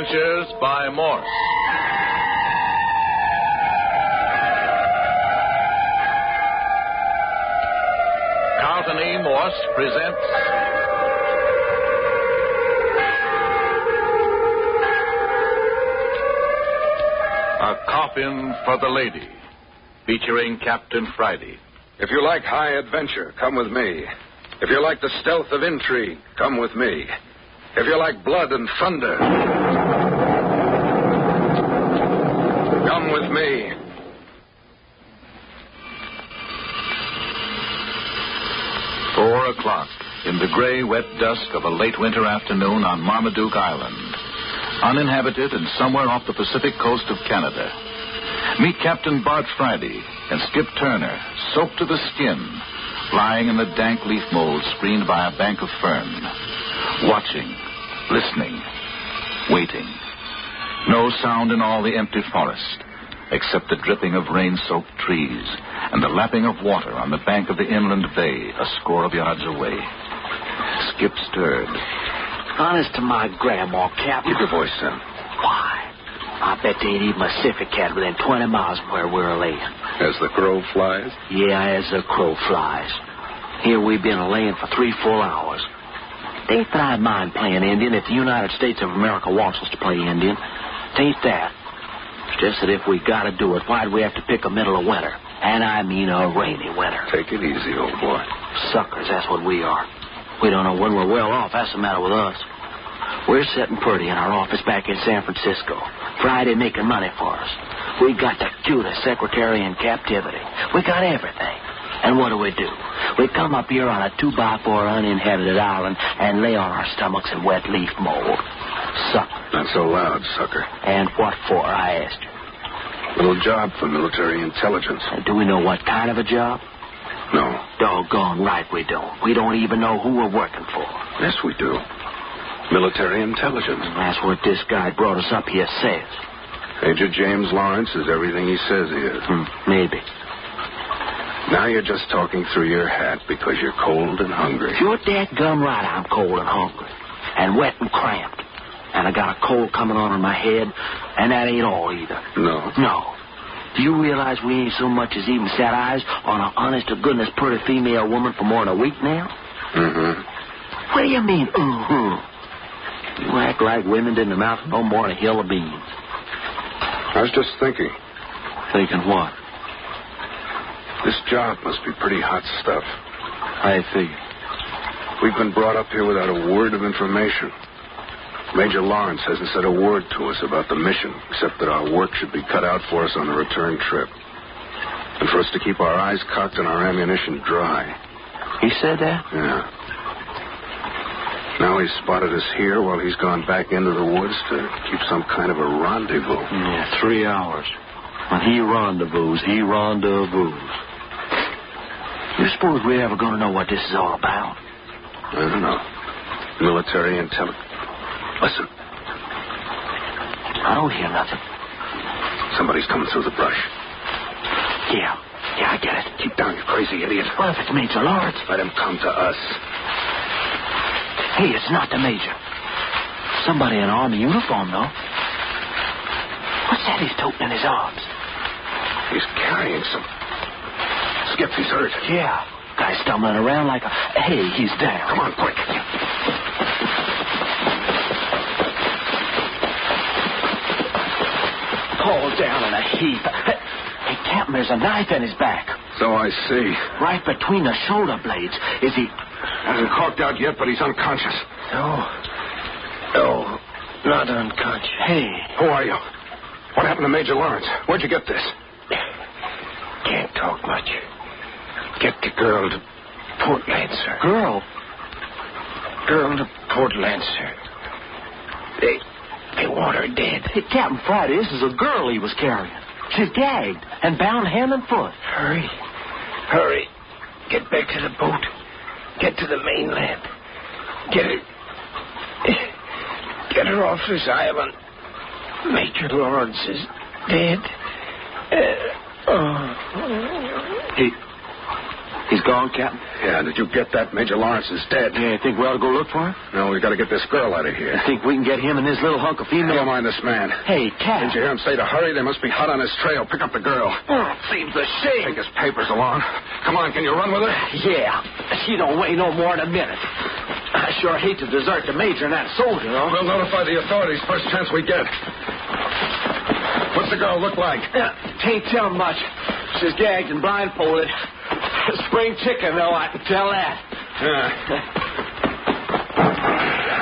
Adventures by Morse. Carlton E. Morse presents A Coffin for the Lady, featuring Captain Friday. If you like high adventure, come with me. If you like the stealth of intrigue, come with me. If you like blood and thunder, come with me. .04 in the gray, wet dusk of a late winter afternoon on Marmaduke Island, uninhabited and somewhere off the Pacific coast of Canada. Meet Captain Bart Friday and Skip Turner, soaked to the skin, lying in the dank leaf mold screened by a bank of fern, watching, listening, waiting. No sound in all the empty forest, except the dripping of rain-soaked trees and the lapping of water on the bank of the inland bay a score of yards away. Skip stirred. Honest to my grandma, Captain. Keep your voice down. Why? I bet they ain't even a Pacific cat within 20 miles of where we're laying. As the crow flies? Yeah, as the crow flies. Here we've been laying for 3 full hours. Ain't that I mind playing Indian if the United States of America wants us to play Indian. Tain't that. It's just that if we gotta do it, why'd we have to pick a middle of winter? And I mean a rainy winter. Take it easy, old boy. Suckers, that's what we are. We don't know when we're well off. That's the matter with us. We're sitting pretty in our office back in San Francisco. Friday making money for us. We got the cutest secretary in captivity. We got everything. And what do? We come up here on a 2x4 uninhabited island and lay on our stomachs in wet leaf mold. Sucker. Not so loud, sucker. And what for, I asked you. Little job for military intelligence. Do we know what kind of a job? No. Doggone right we don't. We don't even know who we're working for. Yes, we do. Military intelligence. That's what this guy brought us up here says. Major James Lawrence is everything he says he is. Maybe. Now you're just talking through your hat because you're cold and hungry. You're dadgum right, I'm cold and hungry. And wet and cramped. And I got a cold coming on in my head, and that ain't all either. No? No. Do you realize we ain't so much as even set eyes on an honest-to-goodness pretty female woman for more than a week now? Mm-hmm. What do you mean, You act like women didn't amount to no more than a hill of beans. I was just thinking. Thinking what? This job must be pretty hot stuff. I figure. We've been brought up here without a word of information. Major Lawrence hasn't said a word to us about the mission, except that our work should be cut out for us on the return trip. And for us to keep our eyes cocked and our ammunition dry. He said that? Yeah. Now he's spotted us here while he's gone back into the woods to keep some kind of a rendezvous. Yeah, 3 hours. When he rendezvous, he rendezvous. You suppose we're ever going to know what this is all about? I don't know. Military intelligence. Listen. I don't hear nothing. Somebody's coming through the brush. Yeah, I get it. Keep down, you crazy idiot. What if it's Major Lawrence? Let him come to us. Hey, it's not the Major. Somebody in army uniform, though. What's that he's toting in his arms? He's carrying some... Skip, he's hurt. Yeah. Guy's stumbling around like a... Hey, he's down. Come on, quick. Paul's down in a heap. Hey, Captain, there's a knife in his back. So I see. Right between the shoulder blades. Is he... Hasn't coughed out yet, but he's unconscious. No, not unconscious. Hey. Who are you? What happened to Major Lawrence? Where'd you get this? Can't talk much. Get the girl to Port Lancer. Girl? Girl to Port Lancer. They want her dead. Hey, Captain Friday, this is a girl he was carrying. She's gagged and bound hand and foot. Hurry. Get back to the boat. Get to the mainland. Get her off this island. Major Lawrence is dead. He's gone, Captain? Yeah, did you get that? Major Lawrence is dead. Yeah, you think we ought to go look for him? No, we got to get this girl out of here. You think we can get him and this little hunk of female? Never mind this man. Hey, Cap. Didn't you hear him say to hurry? They must be hot on his trail. Pick up the girl. Oh, seems a shame. Take his papers along. Come on, can you run with her? Yeah. She don't weigh no more than a minute. I sure hate to desert the major and that soldier, though. We'll notify the authorities first chance we get. What's the girl look like? Can't tell much. She's gagged and blindfolded. Spring chicken, though, I can tell that. Yeah.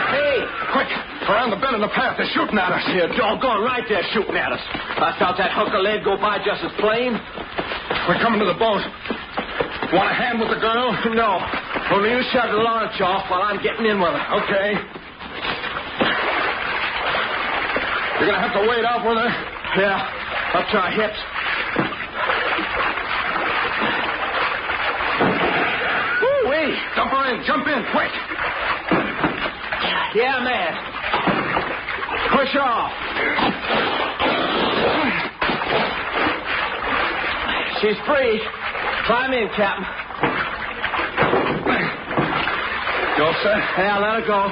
Hey! Quick! Around the bend in the path. They're shooting at us. Yeah, doggone right they're shooting at us. I felt that hunk of lead go by just as plain. We're coming to the boat. Want a hand with the girl? No. Only you shut the launch off while I'm getting in with her. Okay. You're going to have to wade out with her? Yeah, up to our hips. Woo-wee. Dump her in. Jump in, quick. Yeah, man. Push off. She's free. Climb in, Captain. You all set? Yeah, let her go.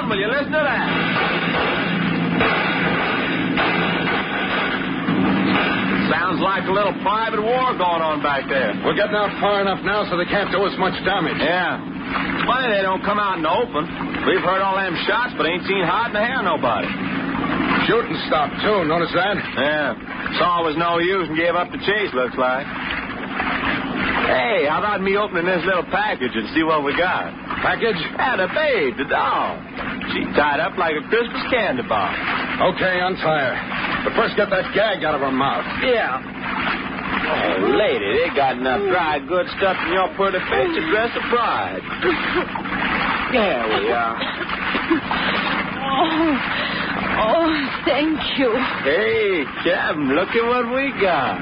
Will you listen to that? Sounds like a little private war going on back there. We're getting out far enough now so they can't do us much damage. Yeah. It's funny they don't come out in the open. We've heard all them shots, but ain't seen hide in the hair of nobody. Shooting stopped, too. Notice that? Yeah. Saw it was no use and gave up the chase, looks like. Hey, how about me opening this little package and see what we got? Package? Yeah, the babe, the dog. She tied up like a Christmas candy bar. Okay, untie her. But first get that gag out of her mouth. Yeah. Oh, lady, they got enough dry good stuff in your pretty face to dress a bride. There we are. Oh, thank you. Hey, Captain, look at what we got.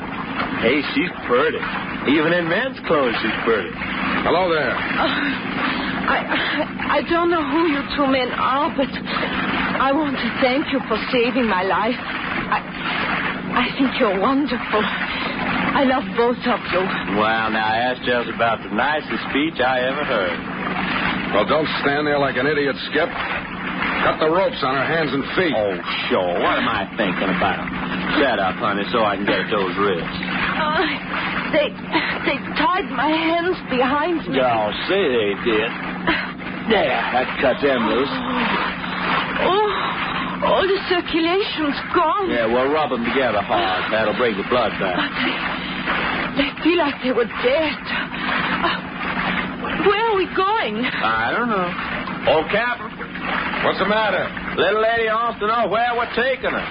Hey, she's pretty. Even in men's clothes, she's pretty. Hello there. I don't know who you two men are, but I want to thank you for saving my life. I think you're wonderful. I love both of you. Well, now, that's just about the nicest speech I ever heard. Well, don't stand there like an idiot, Skip. Cut the ropes on her hands and feet. Oh, sure. What am I thinking about? Shut up, honey, so I can get at those wrists. They tied my hands behind me. Oh, say they did. There, that cuts them loose. Oh, the circulation's gone. Yeah, well, rub them together hard. That'll bring the blood back. But they feel like they were dead. Where are we going? I don't know. Oh, Captain. What's the matter? Little lady wants to know where we're taking her.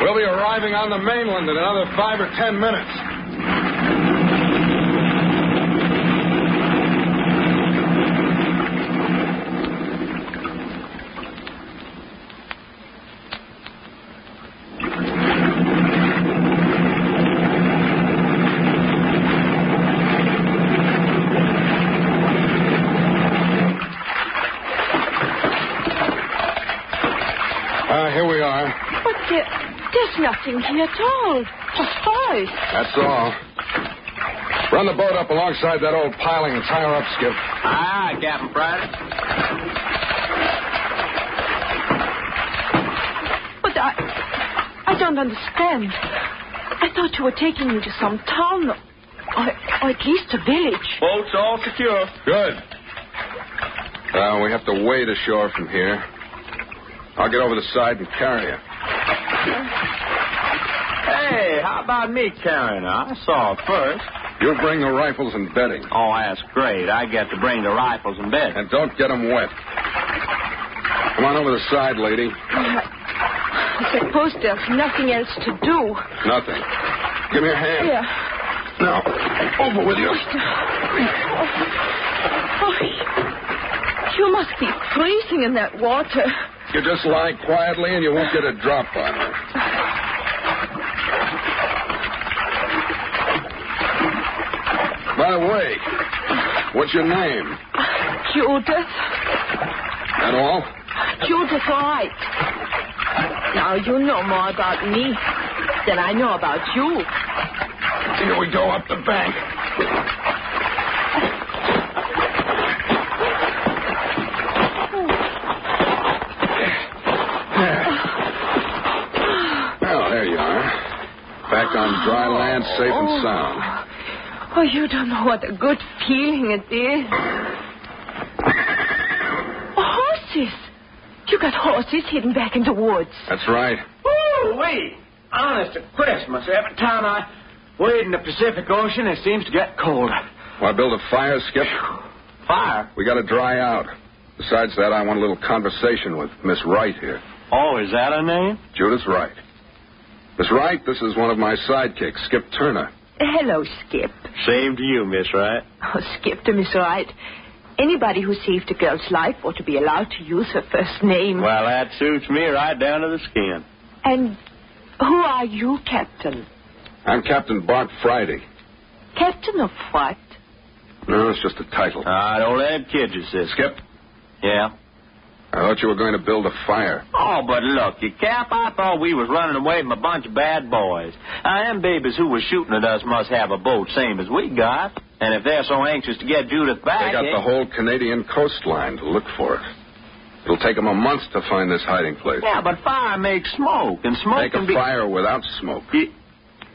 We'll be arriving on the mainland in another 5 or 10 minutes. Here we are. But there's nothing here at all. Just ice. That's all. Run the boat up alongside that old piling and tie her up, Skip. Aye, Captain Friday. But I don't understand. I thought you were taking me to some town or at least a village. Boat's all secure. Good. We have to wade ashore from here. I'll get over the side and carry her. Hey, how about me carrying her? I saw her first. You'll bring the rifles and bedding. Oh, that's great. I get to bring the rifles and bedding. And don't get them wet. Come on over the side, lady. I suppose there's nothing else to do. Nothing. Give me your hand. Yeah. Now, over with you. You must be freezing in that water. You just lie quietly and you won't get a drop on her. By the way, what's your name? Judith. That all? Judith right. Now, you know more about me than I know about you. Here we go up the bank. Well, there you are. Back on dry land, safe and sound. Oh, you don't know what a good feeling it is. Horses. You got horses hidden back in the woods. That's right. Wait. Honest to Christmas, every time I wade in the Pacific Ocean, it seems to get colder. Want to build a fire, Skip? Fire? We got to dry out. Besides that, I want a little conversation with Miss Wright here. Oh, is that her name? Judith Wright. Miss Wright, this is one of my sidekicks, Skip Turner. Hello, Skip. Same to you, Miss Wright. Oh, Skip to Miss Wright. Anybody who saved a girl's life ought to be allowed to use her first name. Well, that suits me right down to the skin. And who are you, Captain? I'm Captain Bart Friday. Captain of what? No, it's just a title. Don't let him kid you, sis. Skip, Yeah? I thought you were going to build a fire. Oh, but look, you Cap, I thought we was running away from a bunch of bad boys. Them babies who was shooting at us must have a boat same as we got. And if they're so anxious to get Judith back... They got the whole Canadian coastline to look for it. It'll take them a month to find this hiding place. Yeah, but fire makes smoke, and smoke Make can a fire without smoke.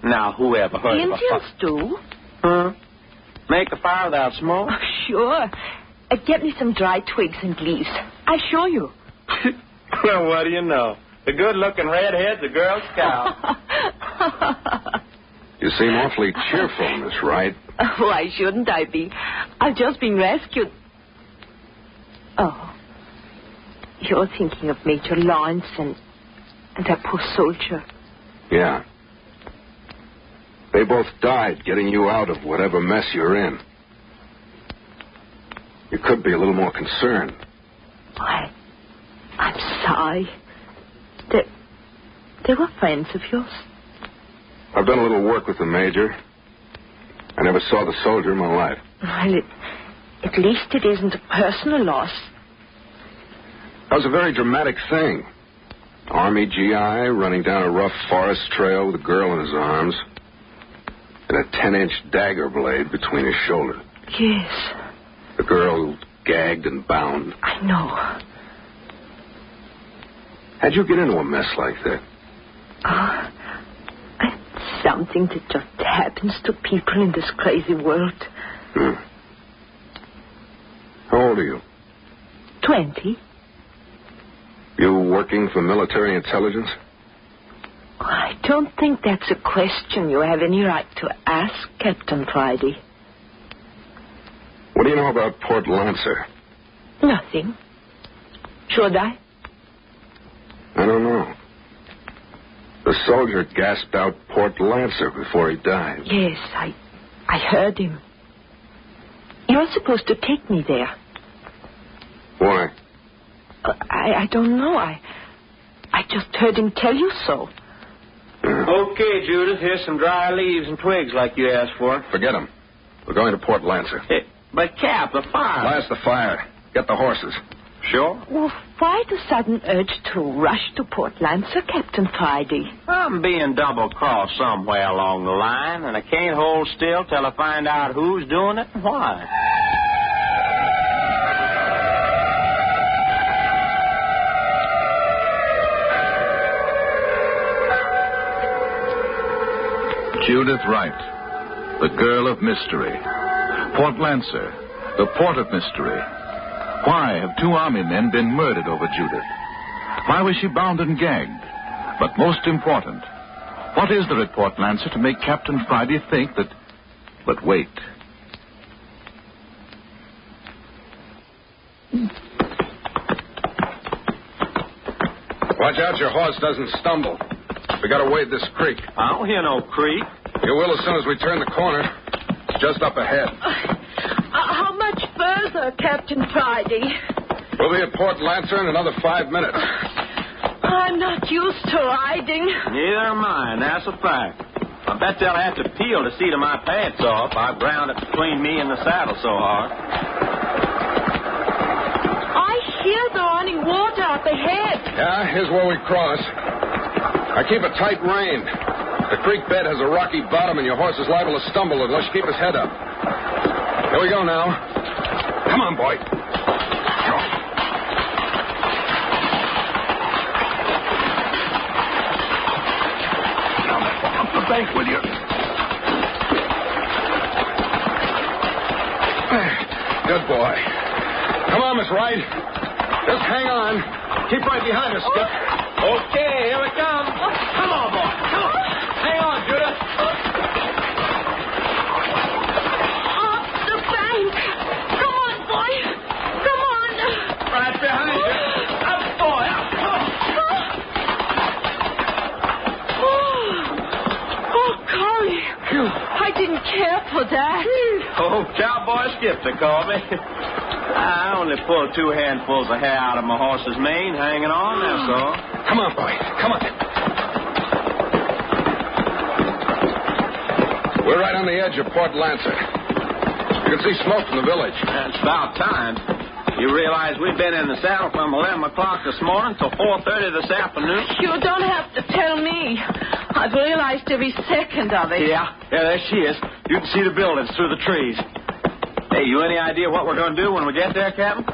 Now, who ever heard Indians of a fire? do. Huh? Make a fire without smoke? Oh, sure. Get me some dry twigs and leaves. I'll show you. Well, what do you know? The good-looking redhead's a Girl Scout. You seem awfully cheerful, Miss Wright. Why shouldn't I be? I've just been rescued. Oh. You're thinking of Major Lawrence and that poor soldier. Yeah. They both died getting you out of whatever mess you're in. You could be a little more concerned. Why, I'm sorry. They were friends of yours? I've done a little work with the Major. I never saw the soldier in my life. Well, at least it isn't a personal loss. That was a very dramatic thing. Army GI running down a rough forest trail with a girl in his arms and a 10-inch dagger blade between his shoulders. Yes. The girl gagged and bound. I know. How'd you get into a mess like that? It's something that just happens to people in this crazy world. How old are you? 20. You working for military intelligence? I don't think that's a question you have any right to ask, Captain Friday. What do you know about Port Lancer? Nothing. Should I? I don't know. The soldier gasped out Port Lancer before he died. Yes, I heard him. You're supposed to take me there. Why? I don't know. I just heard him tell you so. Okay, Judith, here's some dry leaves and twigs like you asked for. Forget him. We're going to Port Lancer. But, Cap, the fire... Blast the fire. Get the horses. Sure? Well, why the sudden urge to rush to Port Lancer, Captain Friday? I'm being double-crossed somewhere along the line, and I can't hold still till I find out who's doing it and why. Judith Wright, the girl of mystery. Port Lancer, the port of mystery. Why have two army men been murdered over Judith? Why was she bound and gagged? But most important, what is there at Port Lancer to make Captain Friday think that... But wait. Watch out your horse doesn't stumble. We gotta wade this creek. I don't hear no creek. You will as soon as we turn the corner. It's just up ahead. How much further, Captain Friday? We'll be at Port Lancer in another 5 minutes. I'm not used to riding. Neither am I, and that's a fact. I bet they'll have to peel the seat of my pants off. I've ground it between me and the saddle so hard. I hear the running water up ahead. Yeah, here's where we cross. I keep a tight rein. The creek bed has a rocky bottom, and your horse is liable to stumble unless you keep his head up. Here we go now. Come on, boy. Now, up the bank with you. Good boy. Come on, Miss Wright. Just hang on. Keep right behind us, Skip. Okay, here we come. Come on, boy. Come on. Hang on, Judah. Up the bank. Come on, boy. Come on. Right behind you. Up, boy. Up. Come on. Oh, Carly. I didn't care for that. Oh, Cowboy Skip, they call me. I only pulled 2 handfuls of hair out of my horse's mane, hanging on, that's all. Come on, boy. Come on. We're right on the edge of Port Lancer. You can see smoke from the village. It's about time. You realize we've been in the saddle from 11 o'clock this morning till 4:30 this afternoon? You don't have to tell me. I've realized every second of it. Yeah, there she is. You can see the buildings through the trees. Hey, you any idea what we're going to do when we get there, Captain?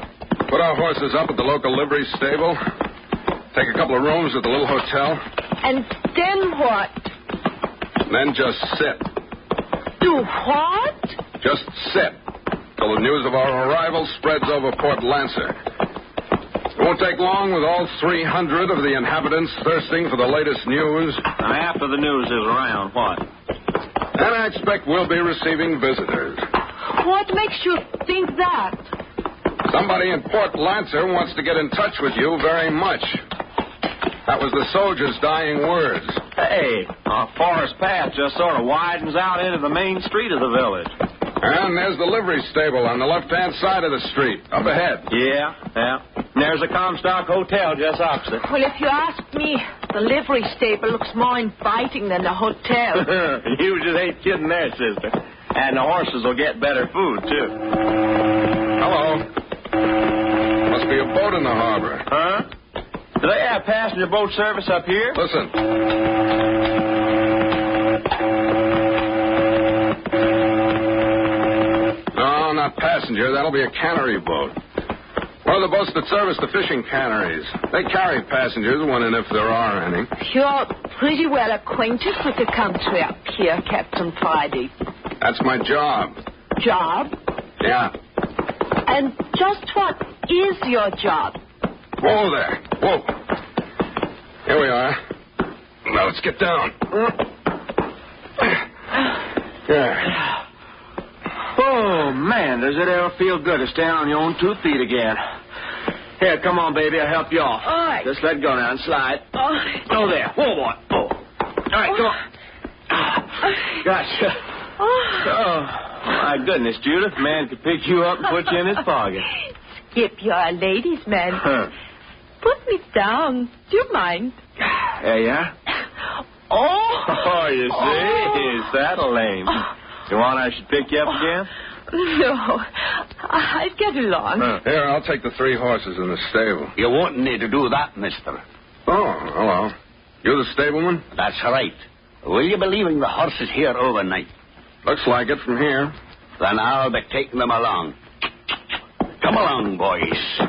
Put our horses up at the local livery stable. Take a couple of rooms at the little hotel. And then what? Then just sit. Do what? Just sit till the news of our arrival spreads over Port Lancer. It won't take long with all 300 of the inhabitants thirsting for the latest news. And after the news is around, what? And I expect we'll be receiving visitors. What makes you think that? Somebody in Port Lancer wants to get in touch with you very much. That was the soldiers' dying words. Hey, our forest path just sort of widens out into the main street of the village. And there's the livery stable on the left-hand side of the street, up ahead. Yeah. And there's a Comstock Hotel just opposite. Well, if you ask me, the livery stable looks more inviting than the hotel. You just ain't kidding there, sister. And the horses will get better food, too. Hello. Must be a boat in the harbor. Huh? Do they have passenger boat service up here? Listen. No, not passenger. That'll be a cannery boat. One of the boats that service the fishing canneries. They carry passengers when and if there are any. You're pretty well acquainted with the country up here, Captain Friday. That's my job. Job? Yeah. And just what is your job? Whoa there. Whoa. Here we are. Now let's get down. There. Oh, man, does it ever feel good to stand on your own 2 feet again. Here, come on, baby, I'll help you off. All right. Just let go now and slide. Oh, there. Whoa, boy. Oh. All right, come on. Gotcha. Oh, my goodness, Judith. Man could pick you up and put you in his pocket. Skip, you're a ladies' man. Huh. Put me down. Do you mind? There you are. Oh, you see? Is that a lame? You want I should pick you up again? No. I'd get along. Here, I'll take the 3 horses in the stable. You won't need to do that, mister. Oh, hello. You the stableman? That's right. Will you be leaving the horses here overnight? Looks like it from here. Then I'll be taking them along. Come along, boys.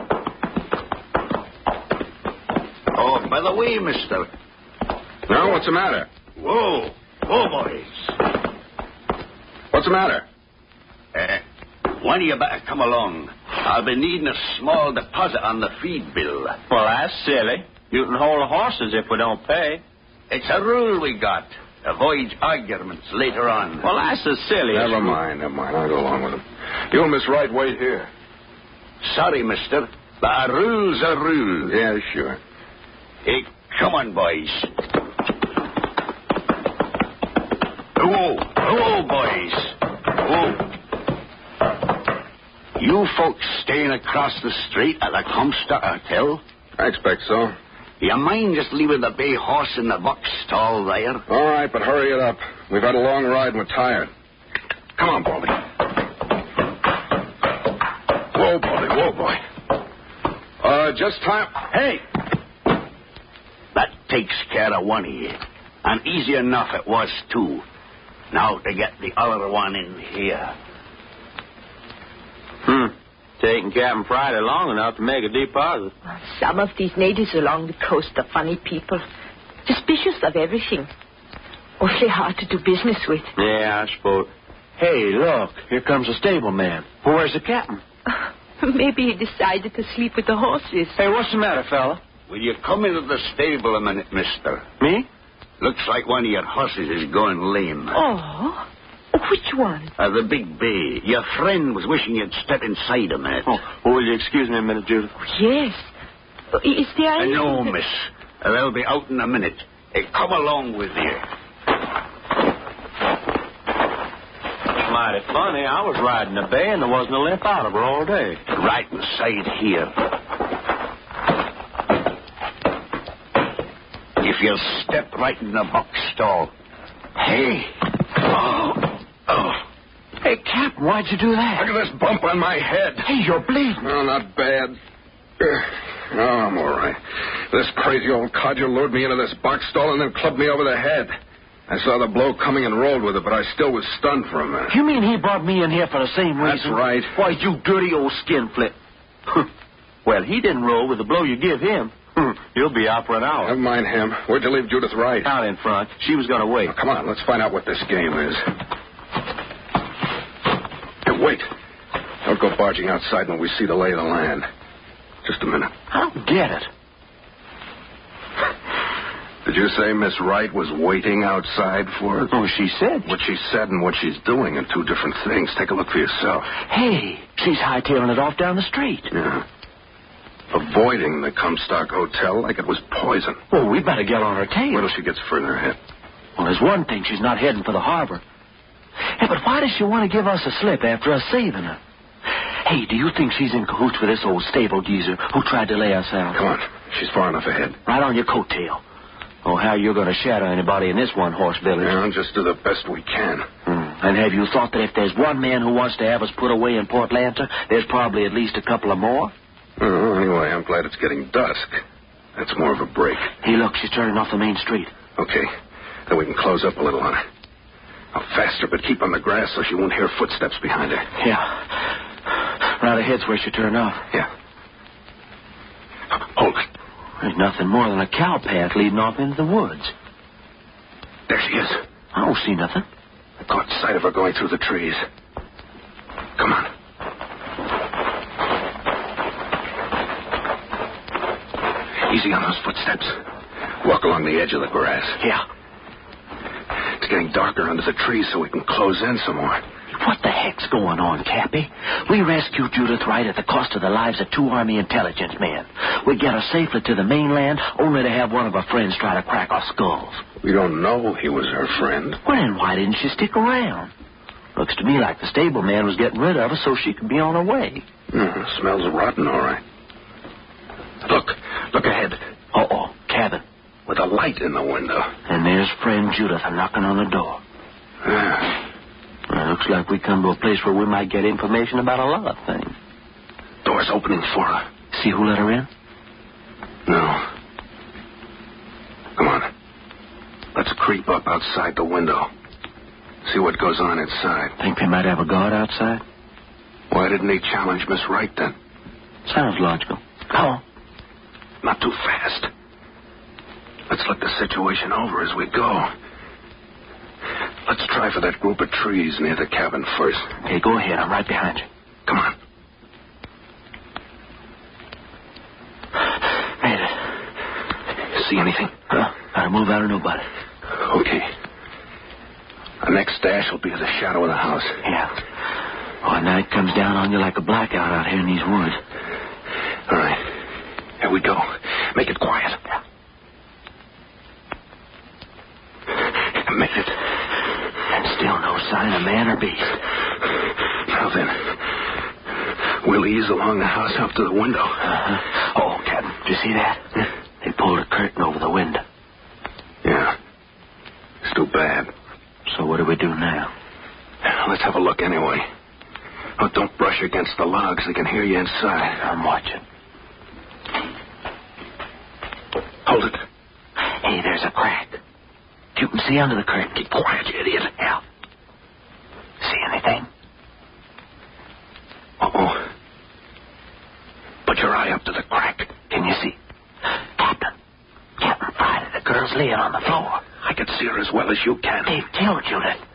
Oh, by the way, mister. No, what's the matter? Whoa, boys. What's the matter? One of you better come along. I'll be needing a small deposit on the feed bill. Well, that's silly. You can hold the horses if we don't pay. It's a rule we got. Avoid arguments later on. Well, that's as silly as... Never mind. I'll go along with them. You and Miss Wright wait here. Sorry, mister, but a rule's a rule. Yeah, sure. Hey, come on, boys. Whoa, boys. Whoa. You folks staying across the street at the Comstock Hotel? I expect so. You mind just leaving the bay horse in the box stall there? All right, but hurry it up. We've had a long ride and we're tired. Come on, Baldy. Whoa, Baldy. Just time. Hey, takes care of one of you. And easy enough it was, too. Now to get the other one in here. Taking Captain Friday long enough to make a deposit. Some of these natives along the coast are funny people. Suspicious of everything. Awfully hard to do business with. Yeah, I suppose. Hey, look. Here comes a stableman. Where's the captain? Maybe he decided to sleep with the horses. Hey, what's the matter, fella? Will you come into the stable a minute, mister? Me? Looks like one of your horses is going lame. Oh? Which one? The big bay. Your friend was wishing you'd step inside a minute. Oh, will you excuse me a minute, Judith? Yes. Is there anything... No, miss. They'll be out in a minute. Come along with you. Mighty funny. I was riding a bay and there wasn't a limp out of her all day. Right inside here. If you'll step right in the box stall. Hey. Oh. Hey, Captain, why'd you do that? Look at this bump on my head. Hey, you're bleeding. No, not bad. Oh, I'm all right. This crazy old codger lured me into this box stall and then clubbed me over the head. I saw the blow coming and rolled with it, but I still was stunned for a minute. You mean he brought me in here for the same reason? That's right. Why, you dirty old skinflint. Well, he didn't roll with the blow you give him. You'll be out for an hour. Never mind him. Where'd you leave Judith Wright? Out in front. She was going to wait. Now, come on, let's find out what this game is. Hey, wait. Don't go barging outside when we see the lay of the land. Just a minute. I don't get it. Did you say Miss Wright was waiting outside for us? Oh, she said. What she said and what she's doing are two different things. Take a look for yourself. Hey, she's hightailing it off down the street. Yeah. Avoiding the Comstock Hotel like it was poison. Well, we better get on her tail. Wait till she gets further ahead. Well, there's one thing. She's not heading for the harbor. Hey, but why does she want to give us a slip after us saving her? Hey, do you think she's in cahoots with this old stable geezer who tried to lay us out? Come on. She's far enough ahead. Right on your coattail. Oh, how you're going to shadow anybody in this one-horse village? Yeah, just do the best we can. And have you thought that if there's one man who wants to have us put away in Port Lanta, there's probably at least a couple of more? Oh, anyway, I'm glad it's getting dusk. That's more of a break. Hey, look, she's turning off the main street. Okay. Then we can close up a little on her. Now, faster, but keep on the grass so she won't hear footsteps behind her. Yeah. Right ahead's where she turned off. Yeah. Hold it. There's nothing more than a cow path leading off into the woods. There she is. I don't see nothing. I caught sight of her going through the trees. Come on. Easy on those footsteps. Walk along the edge of the grass. Yeah. It's getting darker under the trees so we can close in some more. What the heck's going on, Cappy? We rescued Judith Wright at the cost of the lives of 2 Army intelligence men. We get her safely to the mainland, only to have one of her friends try to crack our skulls. We don't know he was her friend. Well, then why didn't she stick around? Looks to me like the stableman was getting rid of her so she could be on her way. Smells rotten, all right. Look ahead. Uh-oh, cabin. With a light in the window. And there's friend Judith knocking on the door. Well, looks like we come to a place where we might get information about a lot of things. Door's opening for her. See who let her in? No. Come on. Let's creep up outside the window. See what goes on inside. Think they might have a guard outside? Why didn't he challenge Miss Wright then? Sounds logical. Come on. Not too fast. Let's look the situation over as we go. Let's try for that group of trees near the cabin first. Okay, go ahead. I'm right behind you. Come on. Made it. See anything? Gotta move out of nobody. Okay. Our next dash will be at the shadow of the house. Yeah. Oh, night comes down on you like a blackout out here in these woods. All right. Here we go. Make it quiet. Yeah. Made it. And still no sign of man or beast. Now then, we'll ease along the house up to the window. Oh, Captain, did you see that? They pulled a curtain over the window. Yeah. It's too bad. So what do we do now? Let's have a look anyway. Oh, don't brush against the logs. They can hear you inside. I'm watching. Hold it. Hey, There's a crack. You can see under the curtain. Keep quiet, you idiot. Yeah. See anything? Uh-oh. Put your eye up to the crack. Can you see? Captain Friday, the girl's laying on the floor. I can see her as well as you can. They've killed Judith.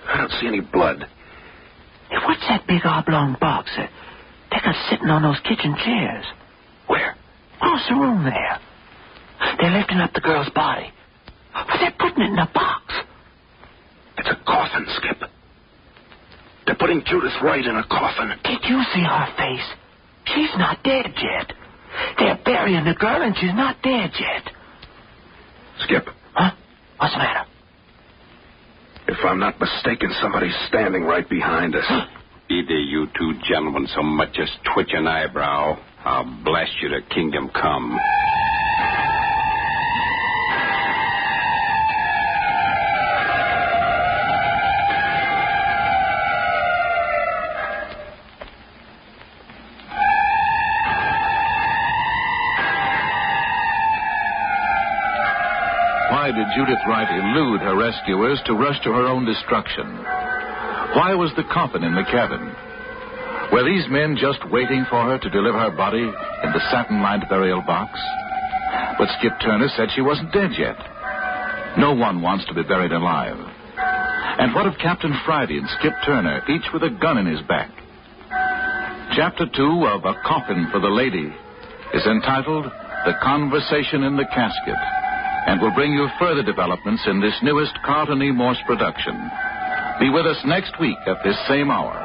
I don't see any blood. Hey, what's that big oblong box? They got sitting on those kitchen chairs. Where? Across the room there. They're lifting up the girl's body. They're putting it in a box. It's a coffin, Skip. They're putting Judith right in a coffin. Did you see her face? She's not dead yet. They're burying the girl and she's not dead yet. Skip. Huh? What's the matter? If I'm not mistaken, somebody's standing right behind us. Either you two gentlemen so much as twitch an eyebrow, I'll blast you to kingdom come. Why did Judith Wright elude her rescuers to rush to her own destruction? Why was the coffin in the cabin? Were these men just waiting for her to deliver her body in the satin-lined burial box? But Skip Turner said she wasn't dead yet. No one wants to be buried alive. And what of Captain Friday and Skip Turner, each with a gun in his back? Chapter 2 of A Coffin for the Lady is entitled The Conversation in the Casket, and will bring you further developments in this newest Carlton E. Morse production. Be with us next week at this same hour.